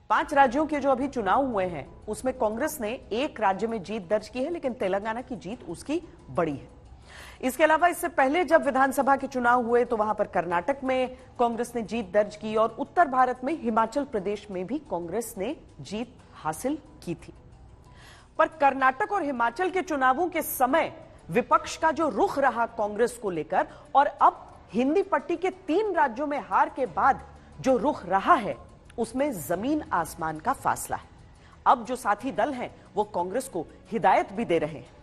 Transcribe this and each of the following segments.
5 राज्यों के जो अभी चुनाव हुए हैं उसमें कांग्रेस ने एक राज्य में जीत दर्ज की है, लेकिन तेलंगाना की जीत उसकी बड़ी है। इसके अलावा इससे पहले जब विधानसभा के चुनाव हुए तो वहां पर कर्नाटक में कांग्रेस ने जीत दर्ज की और उत्तर भारत में हिमाचल प्रदेश में भी कांग्रेस ने जीत हासिल की थी। पर कर्नाटक और हिमाचल के चुनावों के समय विपक्ष का जो रुख रहा कांग्रेस को लेकर और अब हिंदी पट्टी के 3 राज्यों में हार के बाद जो रुख रहा है उसमें जमीन आसमान का फासला है। अब जो साथी दल हैं वो कांग्रेस को हिदायत भी दे रहे हैं।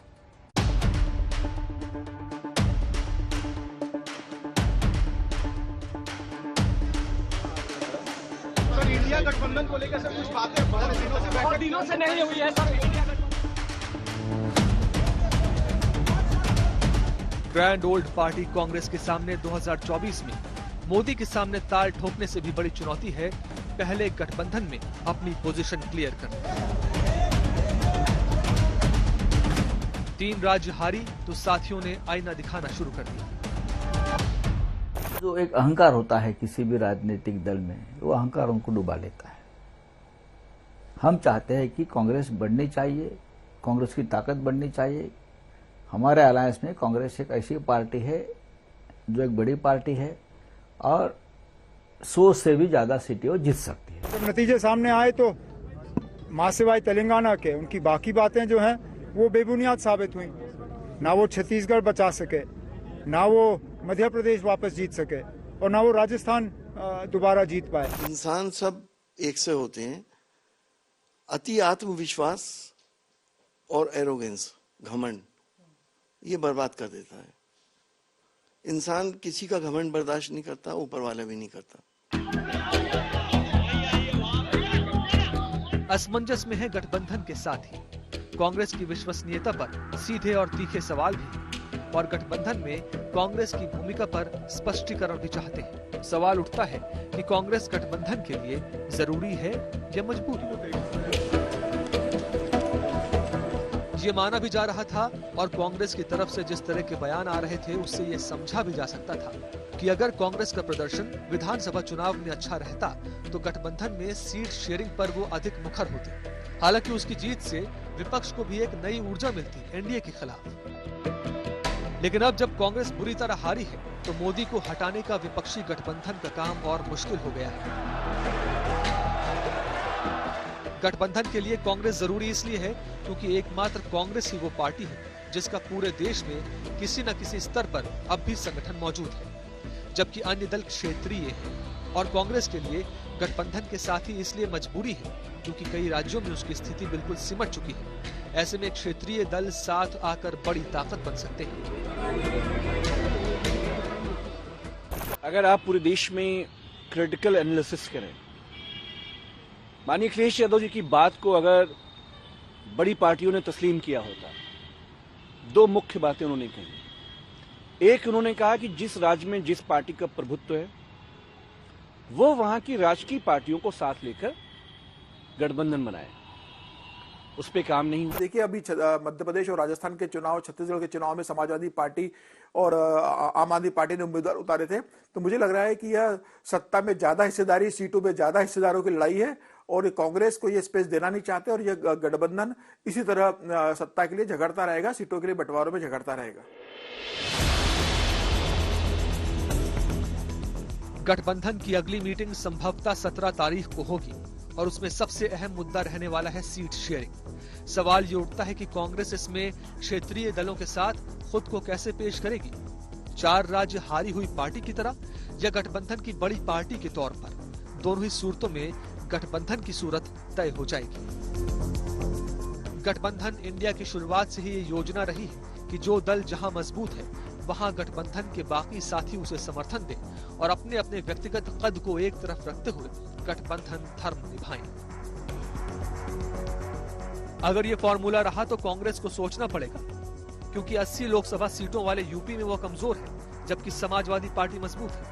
इंडिया गठबंधन को लेकर सर कुछ बातें बहुत दिनों से नहीं हुई है sir. Grand old party Congress के सामने 2024 में मोदी के सामने ताल ठोकने से भी बड़ी चुनौती है पहले गठबंधन में अपनी पोजीशन क्लियर करना। 3 राज्य हारी तो साथियों ने आईना दिखाना शुरू कर दिया। जो एक अहंकार होता है किसी भी राजनीतिक दल में, वो अहंकार उनको डुबा लेता है। हम चाहते हैं कि कांग्रेस बढ़नी चाहिए, कांग्रेस की ताकत बढ़नी चाहिए। हमारे अलायंस में कांग्रेस एक ऐसी पार्टी है जो एक बड़ी पार्टी है और 100 से भी ज्यादा सीटें वो जीत सकती है। जब नतीजे सामने आए तो मां सिवाय तेलंगाना के उनकी बाकी बातें जो हैं वो बेबुनियाद साबित हुई। ना वो छत्तीसगढ़ बचा सके, ना वो मध्य प्रदेश वापस जीत सके और ना वो राजस्थान दोबारा जीत पाए। इंसान सब एक से होते हैं। अति आत्मविश्वास और एरोगेंस, घमंड, ये बर्बाद कर देता है। इंसान किसी का घमंड बर्दाश्त नहीं करता, ऊपर वाला भी नहीं करता। असमंजस में है गठबंधन के साथ ही कांग्रेस की विश्वसनीयता पर सीधे और तीखे सवाल भी, और गठबंधन में कांग्रेस की भूमिका पर स्पष्टीकरण भी चाहते हैं। सवाल उठता है कि कांग्रेस गठबंधन के लिए जरूरी है या मजबूरी। ये माना भी जा रहा था और कांग्रेस की तरफ से जिस तरह के बयान आ रहे थे उससे ये समझा भी जा सकता था कि अगर कांग्रेस का प्रदर्शन विधानसभा चुनाव में अच्छा रहता तो गठबंधन में सीट शेयरिंग पर वो अधिक मुखर होते। हालांकि उसकी जीत से विपक्ष को भी एक नई ऊर्जा मिलती एनडीए के खिलाफ। लेकिन अब जब कांग्रेस बुरी तरह हारी है तो मोदी को हटाने का विपक्षी गठबंधन का काम और मुश्किल हो गया है। गठबंधन के लिए कांग्रेस जरूरी इसलिए है क्योंकि एकमात्र कांग्रेस ही वो पार्टी है जिसका पूरे देश में किसी न किसी स्तर पर अब भी संगठन मौजूद है, जबकि अन्य दल क्षेत्रीय हैं। और कांग्रेस के लिए गठबंधन के साथ ही इसलिए मजबूरी है क्योंकि कई राज्यों में उसकी स्थिति बिल्कुल सिमट चुकी है। ऐसे में क्षेत्रीय दल साथ आकर बड़ी ताकत बन सकते हैं। अगर आप पूरे देश में क्रिटिकल एनालिसिस करें, माननीय अखिलेश यादव जी की बात को अगर बड़ी पार्टियों ने तस्लीम किया होता, 2 मुख्य बातें उन्होंने कही। एक, उन्होंने कहा कि जिस राज्य में जिस पार्टी का प्रभुत्व है वो वहां की राजकीय पार्टियों को साथ लेकर गठबंधन बनाए। उस पे काम नहीं हुआ। देखिए, अभी मध्य प्रदेश और राजस्थान के चुनाव, छत्तीसगढ़ के चुनाव में समाजवादी पार्टी और आम आदमी पार्टी ने उम्मीदवार उतारे थे, तो मुझे लग रहा है कि यह सत्ता में ज्यादा हिस्सेदारी, सीटों में ज्यादा हिस्सेदारों की लड़ाई है और कांग्रेस को ये स्पेस देना नहीं चाहते और यह गठबंधन इसी तरह सत्ता के लिए झगड़ता रहेगा, सीटों के लिए बंटवारों में झगड़ता रहेगा। गठबंधन की अगली मीटिंग संभवतः 17 तारीख को होगी और उसमें सबसे अहम मुद्दा रहने वाला है सीट शेयरिंग। सवाल ये उठता है कि कांग्रेस इसमें क्षेत्रीय दलों के साथ खुद को कैसे पेश करेगी, 4 राज्य हारी हुई पार्टी की तरह या गठबंधन की बड़ी पार्टी के तौर पर। दोनों ही सूरतों में गठबंधन की सूरत तय हो जाएगी। गठबंधन इंडिया की शुरुआत से ही ये योजना रही है कि जो दल जहां मजबूत है वहां गठबंधन के बाकी साथी उसे समर्थन दें और अपने अपने व्यक्तिगत कद को एक तरफ रखते हुए गठबंधन धर्म निभाएं। अगर ये फॉर्मूला रहा तो कांग्रेस को सोचना पड़ेगा, क्योंकि 80 लोकसभा सीटों वाले यूपी में वो कमजोर है जबकि समाजवादी पार्टी मजबूत है,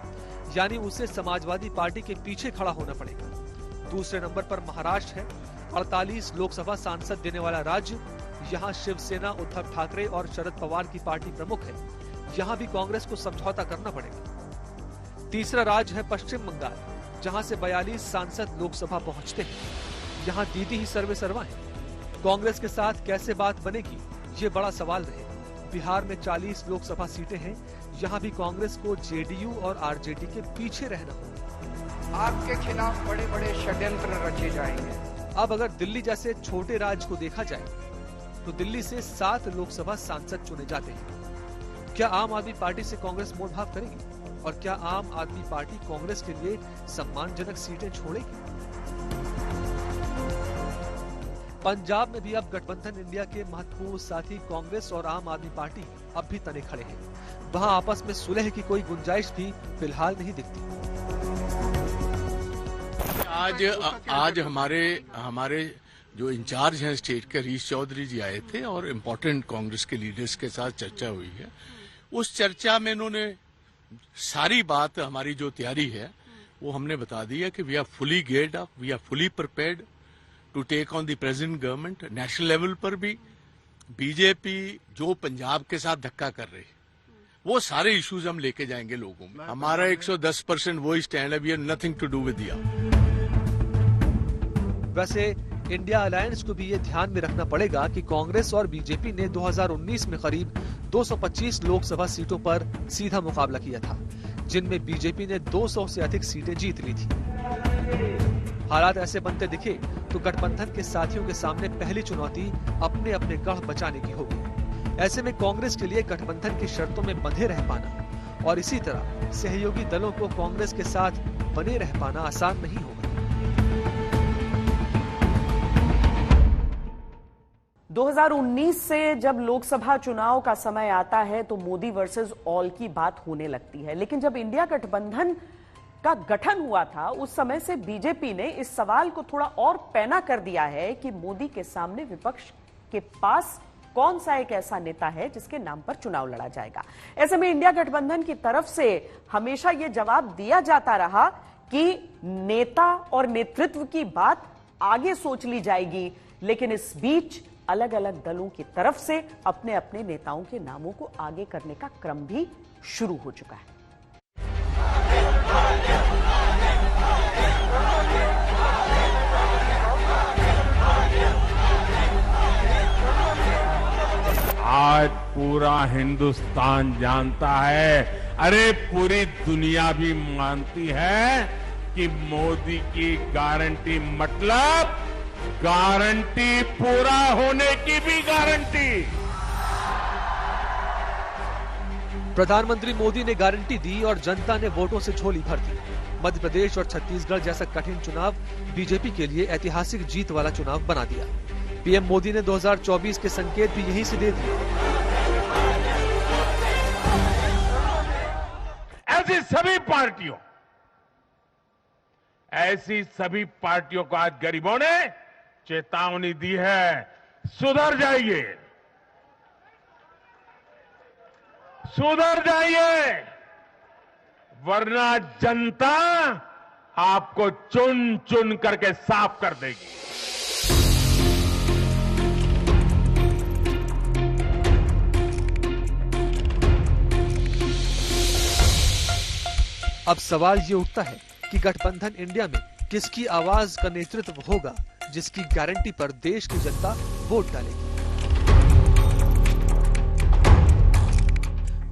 यानी उसे समाजवादी पार्टी के पीछे खड़ा होना पड़ेगा। दूसरे नंबर पर महाराष्ट्र है, 48 लोकसभा सांसद देने वाला राज्य। यहाँ शिवसेना, उद्धव ठाकरे और शरद पवार की पार्टी प्रमुख है। यहाँ भी कांग्रेस को समझौता करना पड़ेगा। तीसरा राज्य है पश्चिम बंगाल, जहां से 42 सांसद लोकसभा पहुंचते हैं। यहां दीदी ही सर्वे सर्वा है। कांग्रेस के साथ कैसे बात बनेगी, ये बड़ा सवाल रहे। बिहार में 40 लोकसभा सीटें हैं, यहाँ भी कांग्रेस को जेडीयू और आरजेडी के पीछे रहना होगा। आपके खिलाफ बड़े बड़े षड्यंत्र रचे जाएंगे। अब अगर दिल्ली जैसे छोटे राज्य को देखा जाए तो दिल्ली से 7 लोकसभा सांसद चुने जाते हैं। क्या आम आदमी पार्टी से कांग्रेस मोड़भाग करेगी और क्या आम आदमी पार्टी कांग्रेस के लिए सम्मानजनक सीटें छोड़ेगी? पंजाब में भी अब गठबंधन इंडिया के महत्वपूर्ण साथी कांग्रेस और आम आदमी पार्टी अब भी तने खड़े हैं। वहां आपस में सुलह की कोई गुंजाइश भी फिलहाल नहीं दिखती। आज हमारे जो इंचार्ज हैं स्टेट के हरीश चौधरी जी आए थे और इम्पोर्टेंट कांग्रेस के लीडर्स के साथ चर्चा हुई है। उस चर्चा में इन्होंने सारी बात, हमारी जो तैयारी है वो हमने बता दी है कि we are fully geared up, we are fully prepared to take on the present government. National level पर भी बीजेपी जो पंजाब के साथ धक्का कर रही है वो सारे इश्यूज हम लेके जाएंगे लोगों में। हमारा 110% वो स्टैंड है, we have nothing to do with दिया। वैसे इंडिया अलायंस को भी ये ध्यान में रखना पड़ेगा कि कांग्रेस और बीजेपी ने 2019 में करीब 225 लोकसभा सीटों पर सीधा मुकाबला किया था, जिनमें बीजेपी ने 200 से अधिक सीटें जीत ली थी। हालात ऐसे बनते दिखे तो गठबंधन के साथियों के सामने पहली चुनौती अपने अपने गढ़ बचाने की होगी। ऐसे में कांग्रेस के लिए गठबंधन की शर्तों में बंधे रह पाना और इसी तरह सहयोगी दलों को कांग्रेस के साथ बने रह पाना आसान नहीं होगा। 2019 से जब लोकसभा चुनाव का समय आता है तो मोदी वर्सेस ऑल की बात होने लगती है, लेकिन जब इंडिया गठबंधन का गठन हुआ था उस समय से बीजेपी ने इस सवाल को थोड़ा और पैना कर दिया है कि मोदी के सामने विपक्ष के पास कौन सा एक ऐसा नेता है जिसके नाम पर चुनाव लड़ा जाएगा। ऐसे में इंडिया गठबंधन की तरफ से हमेशा यह जवाब दिया जाता रहा कि नेता और नेतृत्व की बात आगे सोच ली जाएगी, लेकिन इस बीच अलग अलग दलों की तरफ से अपने अपने नेताओं के नामों को आगे करने का क्रम भी शुरू हो चुका है। आज पूरा हिंदुस्तान जानता है, अरे पूरी दुनिया भी मानती है कि मोदी की गारंटी मतलब गारंटी पूरा होने की भी गारंटी। प्रधानमंत्री मोदी ने गारंटी दी और जनता ने वोटों से झोली भर दी। मध्य प्रदेश और छत्तीसगढ़ जैसा कठिन चुनाव बीजेपी के लिए ऐतिहासिक जीत वाला चुनाव बना दिया। पीएम मोदी ने 2024 के संकेत भी यहीं से दे दिए। ऐसी सभी पार्टियों को आज गरीबों ने चेतावनी दी है, सुधर जाइए, सुधर जाइए, वरना जनता आपको चुन चुन करके साफ कर देगी। अब सवाल ये उठता है कि गठबंधन इंडिया में किसकी आवाज का नेतृत्व होगा, जिसकी गारंटी पर देश की जनता वोट डालेगी।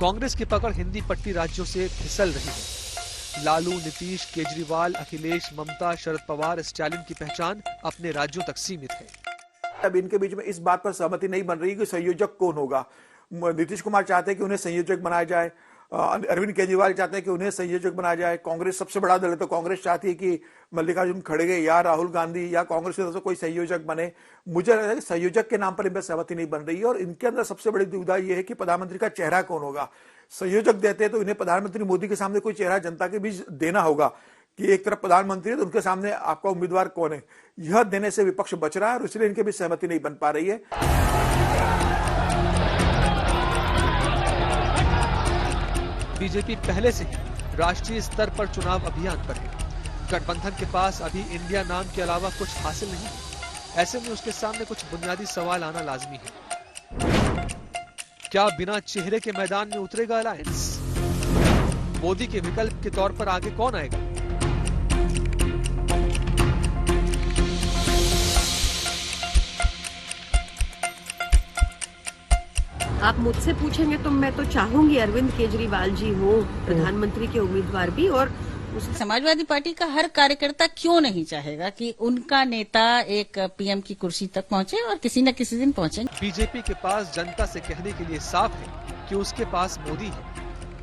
कांग्रेस की पकड़ हिंदी पट्टी राज्यों से फिसल रही है। लालू, नीतीश, केजरीवाल, अखिलेश, ममता, शरद पवार, स्टालिन की पहचान अपने राज्यों तक सीमित है। अब इनके बीच में इस बात पर सहमति नहीं बन रही कि संयोजक कौन होगा। नीतीश कुमार चाहते हैं कि उन्हें संयोजक बनाया जाए, अरविंद केजरीवाल चाहते हैं कि उन्हें संयोजक बनाया जाए। कांग्रेस सबसे बड़ा दल है तो कांग्रेस चाहती है कि मल्लिकार्जुन खड़गे या राहुल गांधी या कांग्रेस की तरफ से कोई संयोजक बने। मुझे लगता है कि संयोजक के नाम पर इनमें सहमति नहीं बन रही है और इनके अंदर सबसे बड़ी दुविधा यह है कि प्रधानमंत्री का चेहरा कौन होगा। संयोजक देते हैं तो इन्हें प्रधानमंत्री मोदी के सामने कोई चेहरा जनता के बीच देना होगा कि एक तरफ प्रधानमंत्री है तो उनके सामने आपका उम्मीदवार कौन है। यह देने से विपक्ष बच रहा है और इसलिए इनके बीच सहमति नहीं बन पा रही है। बीजेपी पहले से ही राष्ट्रीय स्तर पर चुनाव अभियान पर है। गठबंधन के पास अभी इंडिया नाम के अलावा कुछ हासिल नहीं है। ऐसे में उसके सामने कुछ बुनियादी सवाल आना लाजमी है। क्या बिना चेहरे के मैदान में उतरेगा अलायंस? मोदी के विकल्प के तौर पर आगे कौन आएगा? आप मुझसे पूछेंगे तो मैं तो चाहूंगी अरविंद केजरीवाल जी हो प्रधानमंत्री के उम्मीदवार भी। और समाजवादी पार्टी का हर कार्यकर्ता क्यों नहीं चाहेगा कि उनका नेता एक पीएम की कुर्सी तक पहुंचे और किसी न किसी दिन पहुंचेंगे। बीजेपी के पास जनता से कहने के लिए साफ है कि उसके पास मोदी है।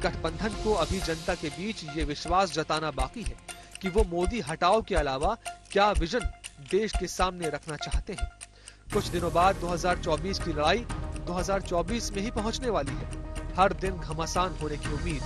गठबंधन को अभी जनता के बीच ये विश्वास जताना बाकी है कि वो मोदी हटाओ के अलावा क्या विजन देश के सामने रखना चाहते हैं। कुछ दिनों बाद 2024 की लड़ाई 2024 में ही पहुंचने वाली है। हर दिन घमासान होने की उम्मीद